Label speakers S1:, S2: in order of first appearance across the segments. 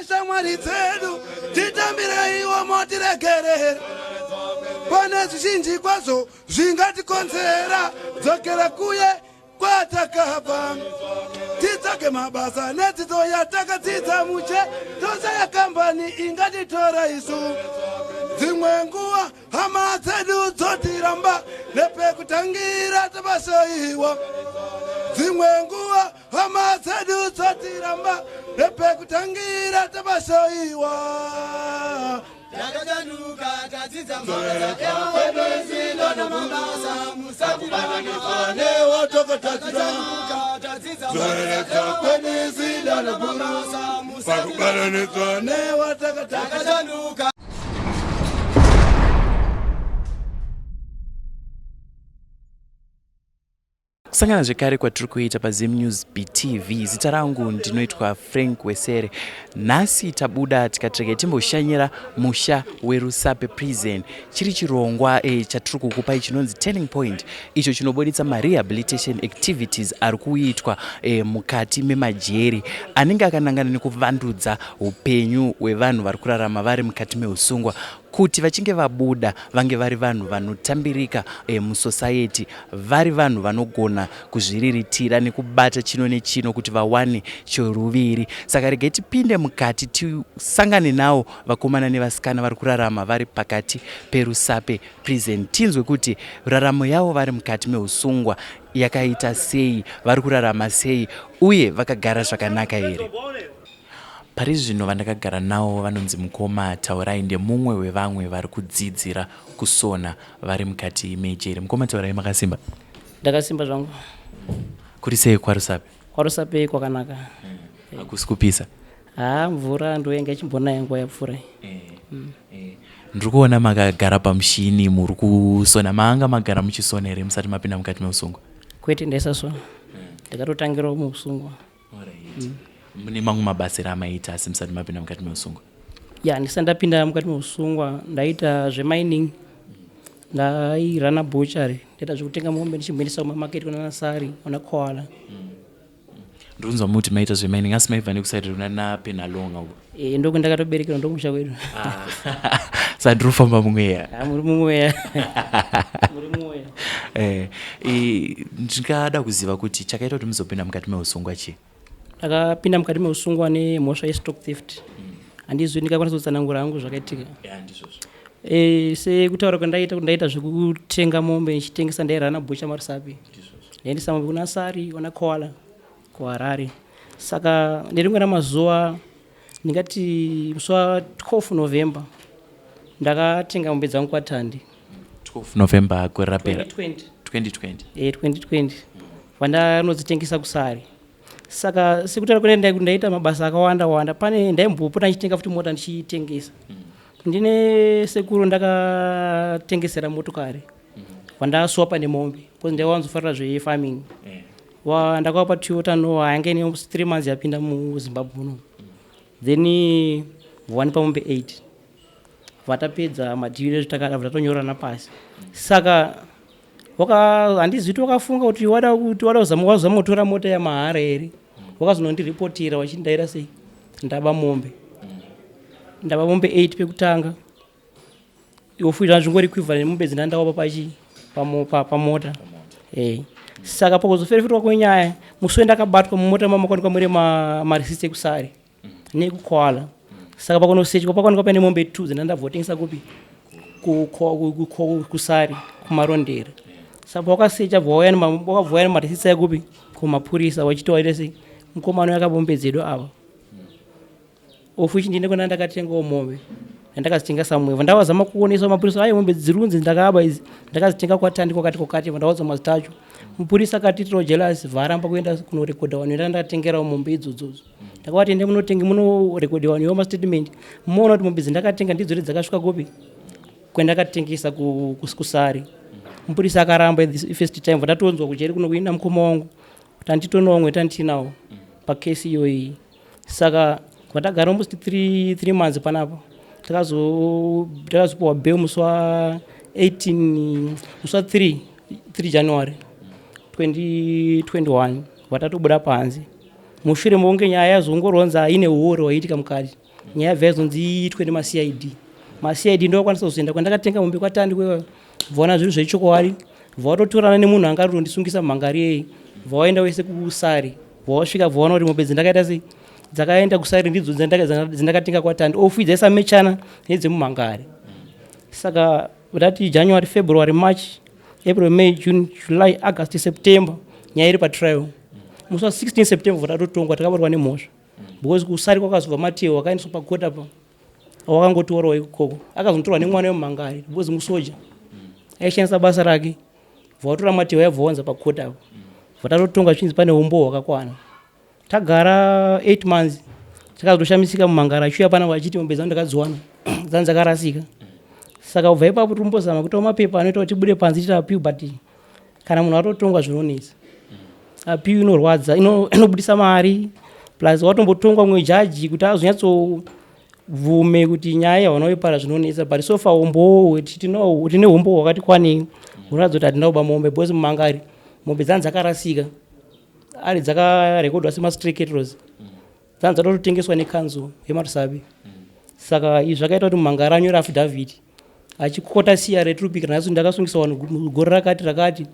S1: shamwari dzedu titambireiwo motiregerera pane zvizhinji kwazvo zvingatikonzera dzokera kuye kwatakabva titsvake mabasa nedzidzo yatakadzidza muche tose yakambani ingatitora isu dzimwe nguva hama dzedu dzotiramba nepekutangira tabashoiwa dzimwe nguva hama dzedu dzotiramba nepekutangira tabashoiwa
S2: Yakajanuka tadzidza mabasa ewebezindo namabasa musatibanane
S1: wotokotadzira
S2: tadzidza
S1: kwenezinda namabasa musatibanane wotokotadzira.
S3: Kusangana zvekare kwatiri kuita paZim News BTV. Zita rangu ndinoitwa Frank Wesere. Nhasi tabuda tikati timboshanyira musha weRusape Prison. Chiri chirongwa chatiri kukupai chinonzi Turning Point, icho chinobuditsa rehabilitation activities ari kuitwa mukati memajeri anenge akanangana nekuvandudza upenyu hwevanhu vari kurarama vari mukati meusungwa, kuti vachinge vabuda vange vari vanhu vanotambirika musociety, vari vanhu vanogona kuzviriritira nekubata chino nechino kuti vawane choruviri. Saka regai tipinde mukati tisangane navo vakomana nevasikana vari kurarama vari pakati peRusape Prison, tinzwe kuti raramo yavo vari mukati meusungwa yakaita sei, vari kurarama sei, uye vakagara zvakanaka here. Pari zvino vandakagara navo vanonzi Mukoma Taurai, ndemumwe wevamwe vari kudzidzira kusona vari mukati mejeri. Mukoma Taurai, makasimba?
S4: Ndakasimba zvangu.
S3: Kuri sei kwaRusape?
S4: KwaRusape kwakanaka.
S3: Hakusi kupisa?
S4: Mvura ndoyenga ichimbonaya nguva yapfuura.
S3: Ndiri kuona makagara pamushini muri kusona. Maanga magara muchisona here musati mapinda mukati meusungwa?
S4: Kwete, ndaisasona. Ndakatotangirawo muusungwa.
S3: Mune mamwe mabasa amaita asi musati mapinda mukati meusungwa?
S4: Ndisati ndapinda mukati meusungwa ndaita zvemining, ndairana butchery, ndaita zvekutenga mombe ndichimhindisa kumamaketi kuna Nasari kuna Koala.
S3: Ndiri kunzwa muti maita zvemining asi maibva nekusaiti kuna naPenalonga uko?
S4: Ndokwendakatoberekerwa ndomusha wedu.
S3: Saka ndiri kufamba mumweya?
S4: Muri mumweya. Muri mumweya.
S3: Ndingada kuziva kuti chakaita kuti muzopinda mukati meusungwa chii?
S4: Ndakapinda mukati meusungwa nemhosva yestock theft. Handizvi ndingakwanisa kutsanangura hangu zvakaitika. Sekutaura kwandaita kuti ndaita zvekutenga mombe ndichitengesa, ndairana bhucha maRusape. Ndaendesa mombe kuna Sari kuna Koala kuHarare. Saka nerimwe ramazuva ndingati musi wa12 November ndakatenga mombe dzangu kwaThandi.
S3: 12 November kwerapera
S4: 2020. 2020 vandanodzitengesa kuSari. Saka sekutaura kuti ndaita mabasa akawanda pane ndaimbopota ndichitenga futi mota ndichitengesa. Ndine sekuru ndakatengesera motokari vandaswapa nemombe because ndaiwanzofarira zvefarming. Ndakavapa Toyota Noah yanga ine 3 months yapinda muZimbabwe uno. Then vani pamombe 8 vatapedza madhiri zvatonyorana pasi. Saka handizivi kuti wakafunga kuti wada kuzama kutora mota yamahara here, wakazonondiripotera wachindaira sei. Ndaba mombe 8 pekutanga. Iwofuita zvingori equivalent mombe dzinandawapa pamota. Saka pakuzofera futi kwenyaya musi ndakabatwa mumota mamakwanikwa muri marisiti ekusari nekuKoala. Saka pakunosechwa pakwanikwa pane mombe 2 dzinandavhotengesa kupi kusari kumarondera. Saka wakasecha wakabvauya nemarisiti ekupi kumapurisa wachitowaita sei mukomano yakabombe dzedu ava. Ofuchi ndine kuna ndakatengawo mombe ndakazitenga samwe. Ndawazama kuonesa mapurisa mombe dzirunzi ndakaba idzi ndakazitenga kwaThandi kwakati ndaudza mazita acho. Mupurisa akati tiro jealous varamba kuenda kunorekodha vanhu ndakatengerawo mombe idzodzo. Ndakavati ende munorekodha vanhu yoma statement muona kuti mombe dzandakatenga ndidzo dzakasvika kupi kwendakatengesa kusari. Mupurisa akaramba first time ndatonzwa kujeri kuno kuenda mukoma wangu kuti anditonawo mweta ndinawo pakesi iyoyi. Saka kwatagara almost 3 months panapa. Takazopiwa bail musi wa 3 January 2021 vatatobuda panze. mushure mokunge nyaya yazongoroonza ine uore waiitika mukati nyaya yabva yazonzi iitwe nemacid macid ndokwanisa kuzoenda kwandakatenga mombe kwatandi kwewa vaona zvinhu zvechokwadi vatotorana nemunhu anga ari kundisungisa mumhangari yei vawaenda wese kusari vawasvika vaona kuti mombe dzendakaita sei dzakaenda kusari ndidzo dzendakatenga kwatandi ofu dzaisamechana nedzemumhangari saka udati January February March April May June July August September nyaya iri patrial musi wa 16 September vatatotongwa takabatwa nemhosva because kusari kwakazobva Mateo wakaendeswa pagota pa wakangotorwa ikoko akazontorwa nemwana wemumhangari because musoja aishandisa basa rake vatora Mateo yabvawanza pagota pa vatatotongwa chinzi pane umbo hwakakwana tagara 8 months takazotoshamisika mumhangari achiuya pana vachiti mombe dzangu ndakadziwana dzangu dzakarasika saka ubva ipapo tombozama kutora mapepa anoita kuti tibude panze tiita apiu but kana munhu atotongwa zvinonetsa apiu inorwadza inobudisa mari plus watombotongwa mumwe jaji kuti azonyatsobvume kuti nyaya yavanawepara zvinonetsa but so far umbo tine umbo hwakati kwanei hunoratidza kuti hatina kuba mombe because mumhangari mombe dzangu dzakarasika ari dzakarekodwa semastray cattle dzangu dzatotengeswa nekanzo yemarusabe saka izvi zvakaita kuti mumhangari anyore affidavit achikota siya retrupika naso ndakasungisa vanhu mugore rakati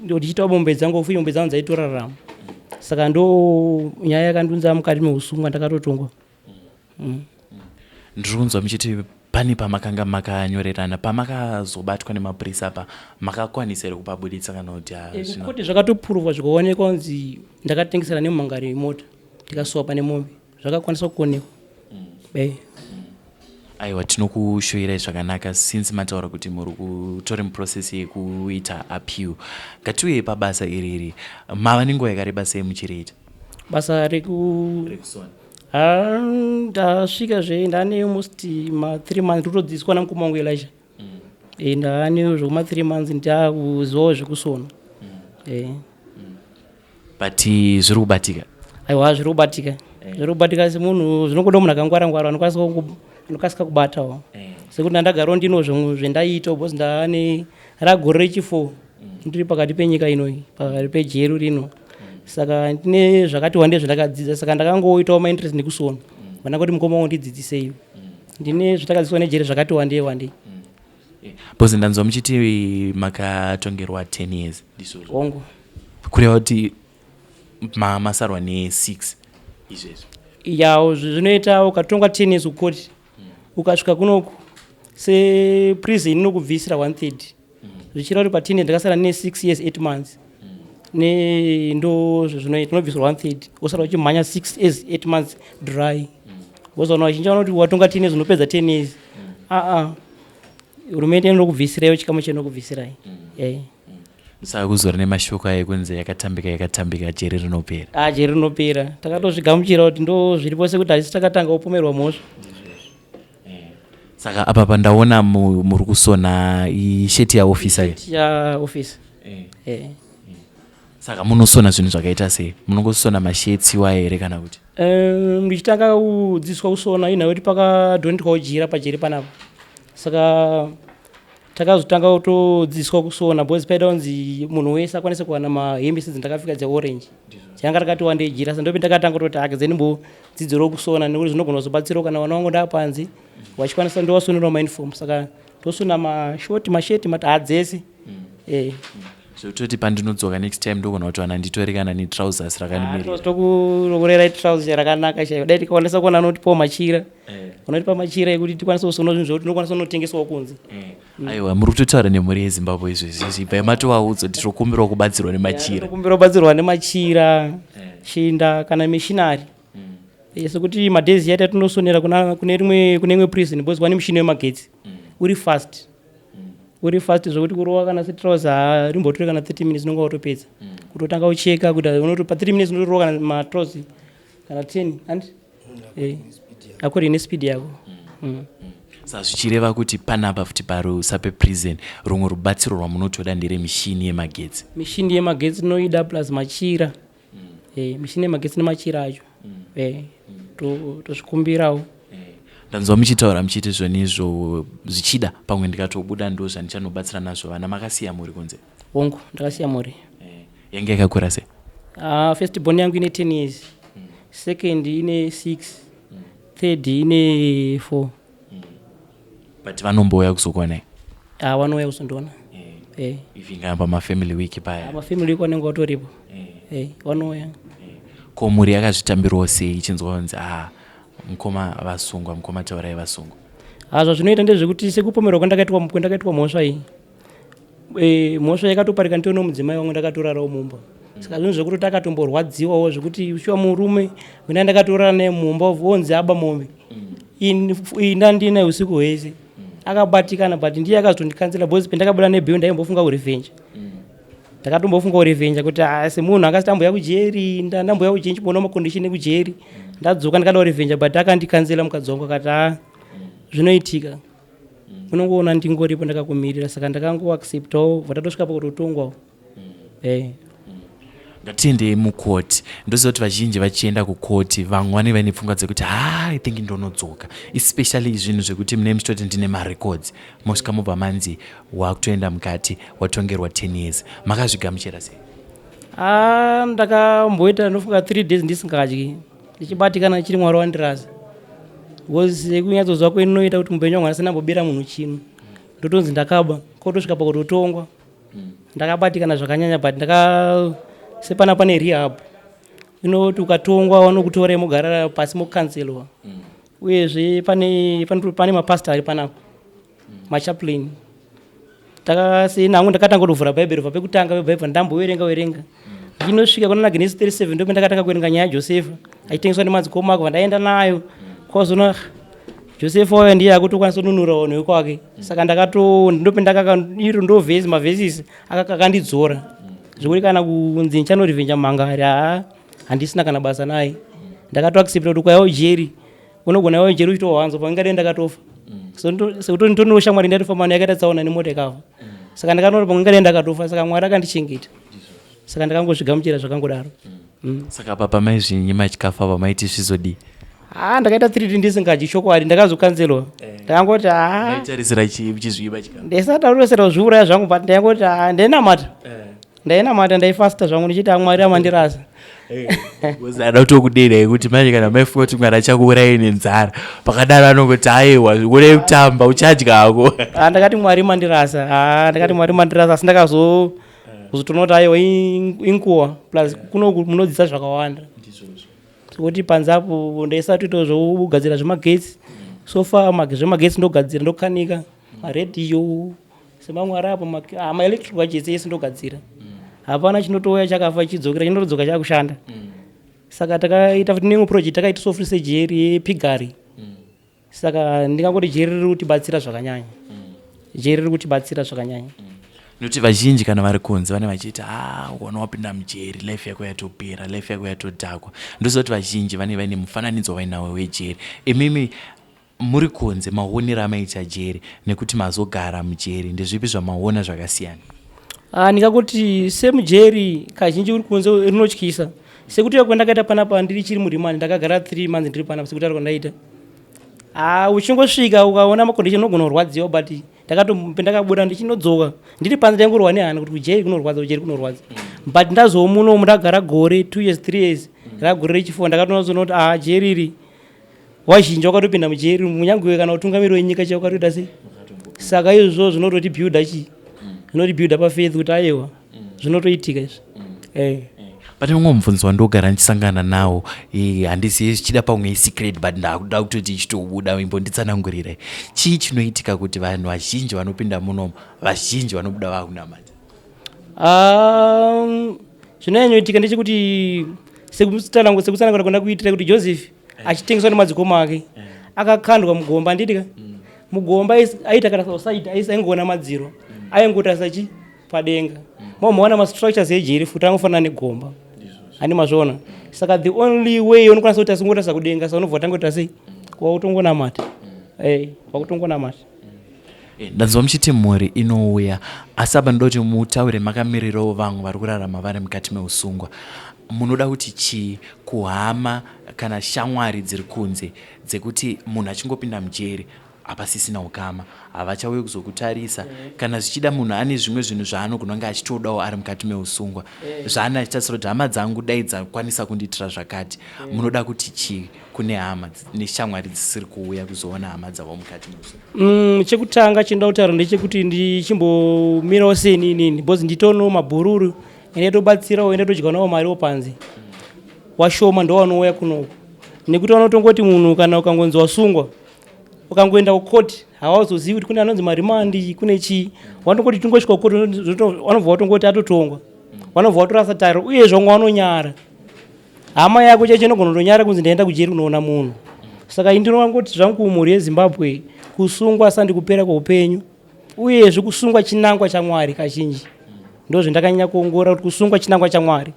S4: ndichiitawo mombe dzangu ofuye mombe dzangu dzaitorarama saka ndo nyaya yakandunza mukati meusungwa ndakatotongwa
S3: ndiri kunzwa muchiti pane pamakanga makanyorerana pamakazobatwa nemapurisa apa makakwanisa here kupabuditsa kana kuti
S4: kuti zvakatopuruvwa zvikaonekwa kunzi ndakatengesera nemumhangari mota ndikasuwa pane mombe zvakakwanisa kuonekwa
S3: aiwa tinokushowirai zvakanaka since mataura kuti muri kutora muprocess yekuita appeal ngatiuye pabasa iriri mava nenguva yakareba sei muchiriita
S4: basa rekusona ndasvika ndane almost ma3 months totodzidziswa namukoma wangu Elisha ndane zvokuma 3 months ndakuzivawo zvekusona
S3: but zviri kubatika
S4: aiwa zviri kubatika semunhu zvinokoda munhu akangwara-ngwara anokasika kubatawo sekuti ndandagarawo ndino zvendaita because ndane ragore rechi4 ndiri pakati penyika inoi pakati pejeru rino saka ndine zvakati wande zvandakadzidza saka ndakangoitawo mainterest nekusona vana kuti mukoma wangu ndidzidzisei ndine zvandakadzidziswa nejere zvakati wandei
S3: because ndanzwa muchiti makatongerwa 10 years
S4: ongo
S3: kureva kuti masarwa ne6 izvezvo
S4: yawo zvinoita ukatongwa 10 years kukoti ukasvika kunoku seprison inokubvisira 1/3 zvichira kuti pa10 ndakasara ne6 years 8 months ndo zvinoita unobvisirwa 1/3 osara uchimhanya 6 years 8 months dry wozaona vachinji vanoti watonga 10 years unopedza 10 years hurumende inokubvisirai chikamu chinokubvisirai
S3: saka kuzori nemashoko ekunzi yakatambika jeri rinopera
S4: jeri rinopera takatozvigamuchira kuti ndo zviripo sekuti hatisi takatanga upomerwa mhosva
S3: saka apa pandaona muri kusona isheti yaofisa
S4: yaofisa
S3: saka munosona zvinhu zvakaita sei munongosona mashetsiwa here kana kuti
S4: ndichitanga kudzidziswa kusona inhau kuti pakadhonetwawo jira pajeri panapa saka takazotanga kutodzidziswa kusona because paida kunzi munhu wese akwanise kuwana mahembe sedzindakapfeka dzeorange dzanga rakati wandei jira sa ndope ndakatanga kutoti akazendimbodzidzirawo kusona nekuti zvinogona kuzobatsirawo kana vana vangu ndaapanze vachikwanisa ndovasonerawo mauniform saka ndosona mashoti masheti matadzese
S3: zvototi pandinodzoka next time ndogona kuti wana nditori kana netrousers
S4: rakanimirirokurerai trouser rakanaka chaivo dai tikakwanisa kuona notipawo machira unotipa machira ekuti tikwanisa kusona zvinhu zvokuti tinokwanisa kunotengeswawo kunze
S3: aiwa muri kutotaura nemhuri yezimbabwe izvezvizvi bva matovaudza kuti tinokumbirawo kubatsirwa nemachira
S4: tokumbira kubatsirwa nemachira chinda kana mishinari sekuti madhezi yaita tinosonera kune imwe prison because wane mushini wemagetsi uri fast zvokuti kurova kana setrauser rimbotori kana 30 minutes unonga watopedza kutotanga ucheka kuti unoti pa 3 minutes unotorova kana matrauser kana 10 according nespeed yako
S3: saka zvichireva kuti panapa futi parusape prison rumwe rubatsiro rwamunotoda ndere mishini yemagetsi
S4: inoida plus machira mishini yemagetsi nemachira acho tozvikumbirawo
S3: ndanzwa muchitaura muchiti zvonizvo zvichida pamwe ndikatobuda ndo zvandichanobatsira nazvo vana makasiya muri kunze
S4: ongo ndakasiya muri
S3: yange yakakura sei
S4: First born yangu ine 10 years, second ine 6, third ine 4.
S3: But vanombouya kuzokuonai?
S4: Vanouya kuzondiona.
S3: Ivingamba mafamily week paya?
S4: Mafamily week vanenge vatoripo. Vanouya.
S3: Ko mhuri yakazvitambirawo sei ichinzwa kunzi mukoma vasungwa, mukoma taurai vasungwa?
S4: Zvazvinoita ndezvekuti sekupomerwa kwandakaitwa mhosva iyi, mhosva yakatoparika ndiona mudzimai wangu ndakatorarawo mumba. Saka zvinhu zvekuti takatomborwadziwawo zvekuti ushiwa murume wenda ndakatorara naye mumba onzi aba mombe iyi ndandinaye usiku hwese akabatikana, but ndiye akazondikanzela because pendakabuda nebhiyo ndaimbofunga kurevhenja. Ndakatombofunga kurevhenja kuti semunhu akasitambuya kujeri ndamboya kujeri chiboona makondishini ekujeri ndadzoka ndakada kurevhenja, but akandikanzela mukadzi wangu akati zvinoitika, unongoona ndingoripo ndakakumirira. Saka ndakangoacceptawo vatatosvika pakutotongwawo.
S3: Ngatiendei mukoti. Ndoziva kuti vazhinji vachienda kukoti vamwe vanenge vaine pfungwa dzekuti I think ndonodzoka, especially zvinhu zvekuti mune muchitoti ndine marecords, mosvika mobva manzi wakutoenda mukati watongerwa 10 years. Makazvigamuchira sei?
S4: Ndakamboita ndofunga 3 days ndisingadyi ndichibatikana chiri Mwari wandirasa, because kunyatsozwa kwenoita kuti mupenyu wangu asina munhu chino, ndotonzi ndakaba kotosvika pakutotongwa. Ndakabatikana zvakanyanya, but sepana pane rehab inoti ukatongwa vanokutora mogara pasi mokanzelwa. Uyezve pane mapastor ari panapo, machaplain. Nangu ndakatanga kutovhura bhaibheri kubva pekutanga pebhaibheri ndamboverenga inosvika kuna Genesis 37 ndipo ndakatanga kuverenga nyaya yaJosefa achitengeswa nemadzikoma ako vandaenda nayo kwazona Josefa wayo ndiye akutokwanisa kununura vanhu vekwake. Saka ndopendakairo ndo mavhesisi akakandidzora zvekuti kana kunzi nchanorivenja mangari handisina kana basa naye. Ndakatoaccepta kuti kwayawo jeri unogona yawo jeri uchitohwanza pangadai ndakatofa. Sekuti ndinonosha Mwari ndatofa mano yakaita tsaona nemota ikafa. Saka ndakanoti pangadai ndakatofa, saka Mwari akandichengeta. Saka ndakangozvigamuchira zvakangodaro.
S3: Saka papa maizvinyi machikafa pamaiti zvizodii?
S4: Ndakaita 3 ndisingadyi chokwadi, ndakazokanzelwa. Ndakangoti
S3: maitarisira chizviiba chikafa?
S4: Ndisataurira kuzviuraya zvangu, but ndakangoti ndainamata ndaifasta zvangu ndichiti Mwari amandirasa.
S3: Ada kutokudera yekuti manje kana maifunga kuti Mwari achakuurayai nenzara pakadaro anongoti aiwa urei kutamba uchadyako.
S4: Ndakati Mwari mandirasa, asi ndakazotoona kuti aiwa inguva plus kunoku munodzidza zvakawanda. Sekuti panzapo ndaisatoita zvokugadzira zvemagetsi, sofa zvemagetsi ndogadzira, ndokanika maredhiyo semamwe arapo maelectric gadgets ese ndogadzira. Hapana chinotouya chakafa chidzokera, chinotodzoka chakushanda. Saka takaita futi neimwe project takaita soft surgery yepigari. Saka ndingangoti jeri riri kutibatsira zvakanyanya.
S3: Nokuti vazhinji kana vari kunze vane vachiti wana wapinda mujeri life yako yatopera, life yako yatodhakwa. Ndoziva kuti vazhinji vane vaine mufananidzo wainawo wejeri. Imimi muri kunze maonero amaita jeri nekuti mazogara mujeri ndezvipi zvamaona zvakasiyana?
S4: Ndingakuti semujeri kazhinji uri kunze rinotyisa. Sekuti kwandakaita panapa ndiri chiri murimani ndakagara 3 months ndiri panapa sekuti ari kwandaita. Uchingosvika ukaona makondisheni unogona kurwadziwa, but ndakabuda ndichinodzoka ndiri panze ndaingorwa nehana kuti kujeri kunorwadza. But ndazomuno ndagara gore 2 years 3 years ragore rechifuwa ndakatoona kuti jeri iri wazhinji wakatopinda mujeri munyangwe kana utungamiri wenyika chaukatoita sei. Saka izvo zvinototibuilda zvinotibuilda pafaith kuti aiwa zvinotoitika izvi.
S3: Pane mumwe mubvunzo wandogara ndichisangana nawo, handizivi zvichida pamwe secret but ndakuda kutoti ichitobuda imbonditsanangurirai. Chii chinoitika kuti vanhu vazhinji vanopinda munomu vazhinji vanobuda vakunamata?
S4: Zvinonyanyoitika ndechekuti sekutsanangura kwenda kuitira kuti Joseph achitengeswa nemadzikoma ake akakandwa mugomba. Nditika mugomba aita kana society aingoona madziro aingotarisa padenga. Maona mastructures ejeri futi angofanana negomba. Ani mazvona. Saka the only way unokwanisa kuti asingotarisa kudenga saka unobva watangota sei kwautongonamata. Kwakutongonamata.
S3: Ndanzwa muchiti mhuri inouya, asi apa ndoti mutaure makamirirawo vamwe vari kurarama vari mukati meusungwa. Munoda kuti chii kuhama kana shamwari dziri kunze dzekuti munhu achingopinda mujeri hapasisina ukama, havachauye kuzokutarisa. Kana zvichida munhu ane zvimwe zvinhu zvaanogona kunge achitodawo ari mukati meusungwa, zvaana achitarisira kuti hama dzangu dai dzakwanisa kundiitira zvakati. Munoda kuti chii kune hama neshamwari dzisiri kuuya kuzoona hama dzavo mukati meusungwa?
S4: Chekutanga chinda kutaura ndechekuti ndichimbomirawo seni inini, bhozi nditono mabhururu ende tobatsirawo ende todyanawo mariwo panze, washoma ndo wanouya kunoku. Nekuti vanotongoti munhu kana ukangonzi wasungwa ukangoenda kukoti havazozivi kuti kune anonzi marimandi kune chii, vanotongoti tongosvika kukoti vanobva vatongoti atotongwa, vanobva vatorasa tariro uye zvamwe vanonyara. Hama yako chaicho inogona kutonyara kunzi ndaenda kujeri kunoona munhu. Saka ndinoona kuti zvangu kumhuri yeZimbabwe kusungwa sandi kupera kweupenyu, uyezve kusungwa chinangwa chaMwari kazhinji. Ndo zvandakanyanya kuongora kuti kusungwa chinangwa chaMwari.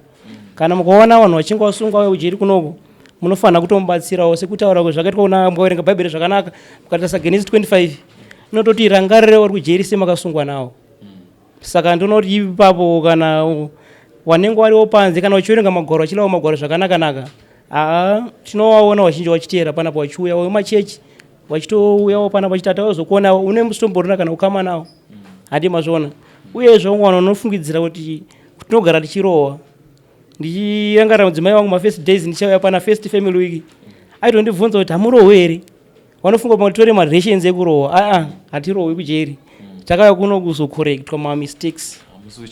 S4: Kana mukaona vanhu vachinge vasungwa kujeri kunoko munofanira kutomubatsirawo sekutaura zvakaitwa kuna mukaverenga bhaibheri zvakanaka mukatarisa Genesis 25 inototi rangarire vari kujeri semakasungwa nawo. Saka ndinoti ipapo kana wanenge wariwo panze kana wachiverenga magwaro wachilawo magwaro zvakanaka tinowaona vazhinji vachiteera panapo vachiuya wemachechi wachitouyawo panapo vachitata wazokuona une musitomborona kana ukama nawo handi mazvona. Uyezve vanhu vanofungidzira kuti tinogara tichirohwa. Ndichirangarira mudzimai wangu mafirst days ndichauya pana first family week aitondibvunza kuti hamurohwe here, vanofunga kuti tore marelations ekurohwa. Hatirohwi kujeri, takauya kuno kuzocorrectwa mamistakes.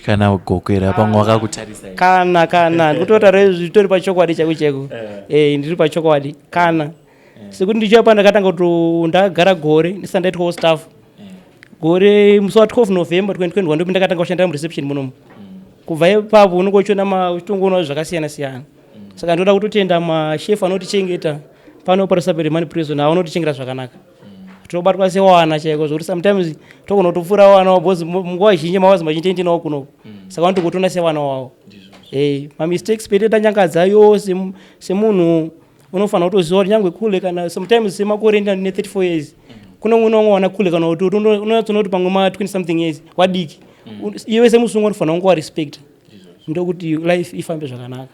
S3: Kana gokwera pamwe wakakutarisa
S4: kana ndikutotaura zvitori pachokwadi chako ndiri pachokwadi kana sekuti ndichiuya pana ndakatanga kuti ndakagara gore ndisati ndaitwawo staff gore musi wa12 November 2021 ndopi ndakatanga kushandira mureception munomu. Kubva ipapo unenge uchiona uchitongoona zvakasiyana siyana. Saka ndoda kutotenda mashefu anotichengeta pano paRusape Remani Prison anotichengeta zvakanaka. Tinobatwa sewana chaiko zvokuti sometimes togona kutopfuura wana wabhozi munguva zhinji mawazi machinji ndinawo kuno. Saka vanotogotona sewana wavo. Mamistakes pete tanyangadza yose semunhu unofanira kutoziva kuti nyangwe kule kana sometimes semakore ndine 34 years kuno umwe wana kule kana kuti unotsona kuti pamwe ma 20 something years wadiki. Iwe semusungwa unofanira kunge warespecta ndokuti life ifambe zvakanaka.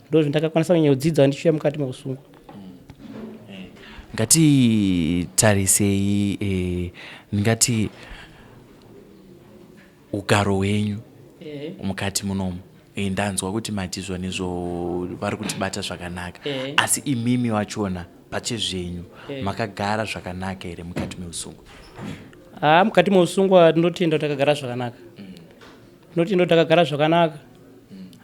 S4: Ndo zvandakakwanisa kunyanya kudzidza ndichiuya mukati meusungwa.
S3: Ngatitarisei ndingati ugaro hwenyu mukati munomu. Ndanzwa kuti matizwa nezvo vari kutibata zvakanaka, asi imimi wachona pachezvenyu makagara zvakanaka here mukati meusungwa?
S4: Mukati meusungwa tinotenda takagara zvakanaka. Tinotenda takagara zvakanaka.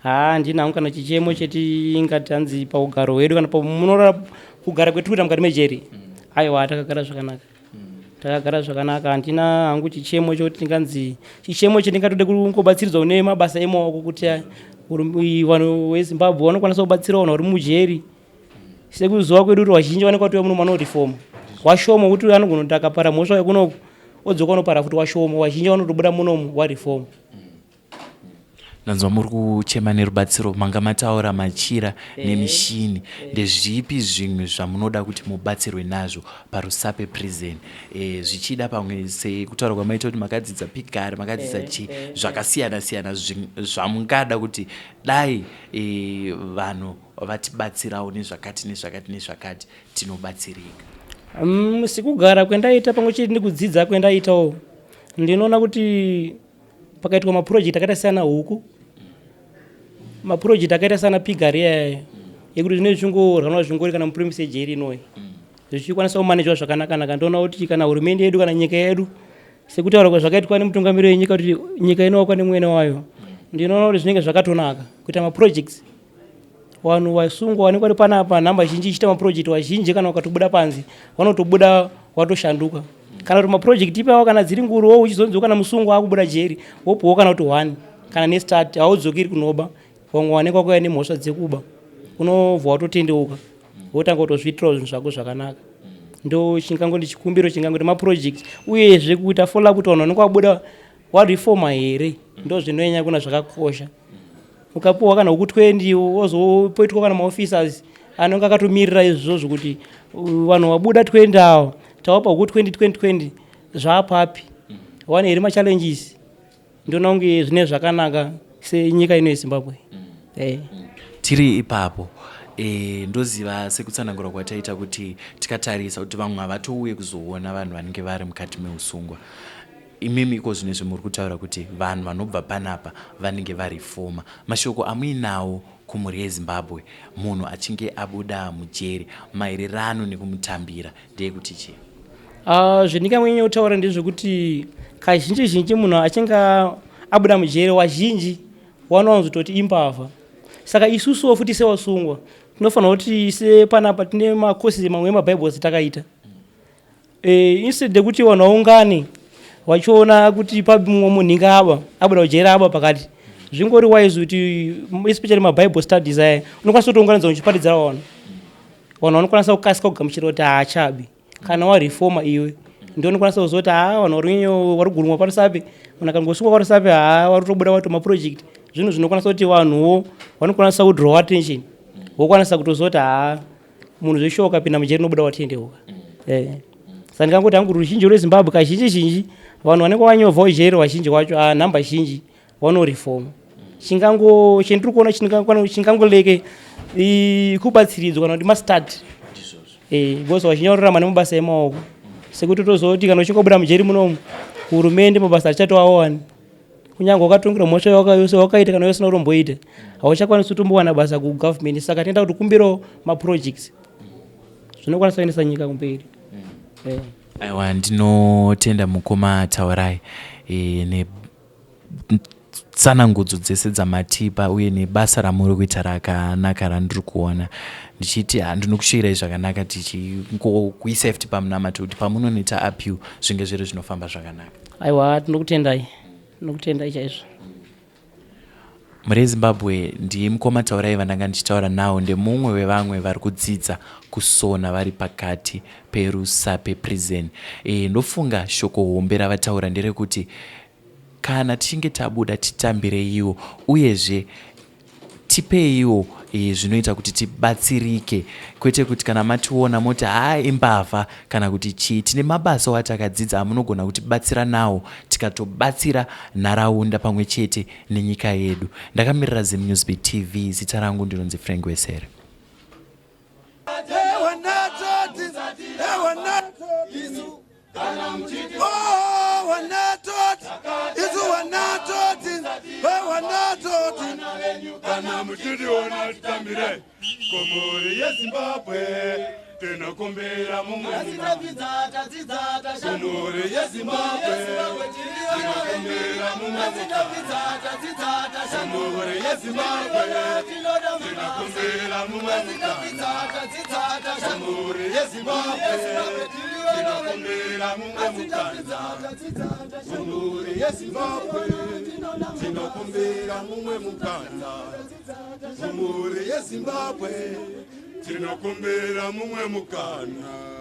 S4: Handinawo kana chichemo chetingati hanzi paugaro hwedu kana munorara kugara kwedu kuita mukati mejeri. Aiwa takagara zvakanaka. Takagara zvakanaka, handina hangu chichemo choti tinganzi chichemo chetingatode kungobatsiridza nemabasa emaoko kuti vanhu veZimbabwe vanokwanisa kubatsira vanhu vari mujeri. Sekuzuva kwedu kuti vazhinji vanenge vatouya muno manoreform. Washoma kuti anogona kuti akapara mhosva yekunoku odzoka unopara futi washoma, vazhinji vanotobuda munomu wareform.
S3: Ndanzwa muri kuchema nerubatsiro, manga mataura machira nemishini. Ndezvipi zvimwe zvamunoda kuti mubatsirwe nazvo paRusape Prison? Zvichida pamwe sekutaura kwamaita kuti makadzidza pigari, makadzidza chi zvakasiyana siyana zvamungada kuti dai vanhu vatibatsirawo nezvakati nezvakati nezvakati tinobatsirika.
S4: Sikugara kwendaita pamwe chete nekudzidza kwendaitawo ndinoona kuti pakaitwa maproject akaita sana huku, maproject akaita sana pigari yekuti zvine zvingorwa zvingori kana mupremise ejeri inoyi zvichikwanisa kumanejwa zvakanaka. Ndoona kuti kana hurumende yedu kana nyika yedu sekutaura kwazvakaitwa nemutungamiriri wenyika kuti nyika inookwa nemwene wayo, ndinoona kuti zvinenge zvakatonaka kuita maprojects. Vanhu vasungwa vanenge vari panapa nhamba zhinji ichiita maproject vazhinji kana vakatobuda panze vanotobuda watoshanduka. Kana kuti maproject ipawo kana dziri nguruwo uchizonzwa kana musungwa akubuda jeri wopuwo kana kuti 1 kana nestart haudzokiri kunoba, vamwe vanenge vakauya nemhosva dzekuba unobva watotendeuka wotanga kutozviitirawo zvinhu zvako zvakanaka. Ndo chingango ndichikumbiro chingango maproject uyezve kuita follow up kuti vanhu vanenge vabuda wareforma here, ndo zvinonyanya kuna zvakakosha. Ukapuwa kana huku 20 wozopoitwa kana maofficers anenge akatomirira izvozvo kuti vanhu vabuda 20 avo tawapa huku 2020 zvaapapi, wane here machallenges. Ndinoona kunge zvine zvakanaka senyika ino yeZimbabwe.
S3: Tiri ipapo ndoziva sekutsanangura kwataita kuti tikatarisa kuti vamwe havatouye kuzoona vanhu vanenge vari mukati meusungwa. Imimi iko zvine zvimuri kutaura kuti vanhu vanobva panapa vanenge vari foma. Mashoko amuinawo kumhuri yeZimbabwe munhu achinge abuda mujeri maererano nekumutambira ndeyekuti chii?
S4: Zvendingamwenye kutaura ndezvekuti kazhinji zhinji munhu achinge abuda mujeri wazhinji wanowanzototi imbavha. Saka isusuwo futi sewasungwa tinofanira kuti sepanapa tine makosi mamwe emabhaibheri takaita. Instead yekuti vanhu vaungane vachiona kuti pamwe munhu abuda mujeri aba pakati, zvingori wise kuti especially mabhaibheri studies aya unokwanisa kutounganidza uchiparidzira vanhu vanokwanisa kukasika kugamuchira kuti haachabi. Kana wareforma iwe ndio unokwanisa kuzoti vanhu vari gurumwa parisape, munhu akangosungwa parisape vari kutobuda vato maproject. Zvinhu zvinokwanisa kuti vanhuwo vanokwanisa kudraw attention, vokwanisa kutozoti munhu zveshe wakapinda mujeri unobuda watendeuka. Saka ndingangoti hangu ruzhinji rweZimbabwe kazhinji zhinji vanhu vanenge vanyovhawo jeri vazhinji wacho nhamba zhinji vanoreforma. Chendiri kuona chingangoleke kubatsiridzwa kana kuti mastart because vazhinji vanorarama nemabasa emaoko, sekuti tozoti kana uchingobuda mujeri munomu hurumende mabasa achatoawani. Kunyange wakatongira mhosva yose wakaita kana usina kuromboita hauchakwanisi kutombowana basa kugovernment. Saka tinoenda kuti kumbirawo maprojects zvinokwanisa kuendesa nyika kumberi.
S3: Aiwa, ndinotenda mukoma taurai netsanangudzo dzese dzamatipa uye nebasa ramuri kuita rakanaka randiri kuona. Ndichiti ndinokushirai zvakanaka tichikuisai futi pamunamati kuti pamunoneta appeal zvinge zviri zvinofamba zvakanaka.
S4: Aiwa, tinokutendai chaizvo.
S3: Mhuri yeZimbabwe, ndiye mukoma taurai vandanga ndichitaura nawo ndemumwe wevamwe vari kudzidza kusona vari pakati peRusape prison. Ndofunga shoko hombe ravataura nderekuti kana tichinge tabuda titambire iwo uyezve tipeiwo zvinoita kuti tibatsirike, kwete kuti kana mationa moti imbavha kana kuti chii. Tine mabasa watakadzidza amunogona kutibatsira nawo tikatobatsira nharaunda pamwe chete nenyika yedu. Ndakamirira ZimNewsBeat TV, zita rangu ndinonzi Frank Wesere.
S1: Kana mutiriona tambire komori yeZimbabwe tinokumbira mumwe komori yeZimbabwe tinokumbira mumwe komori yeZimbabwe tinokumbira mumwe komori yeZimbabwe tinokumbira mumwe komori yeZimbabwe tinokumbira mumwe mukanda komori yeZimbabwe tinokumbira mumwe mukana.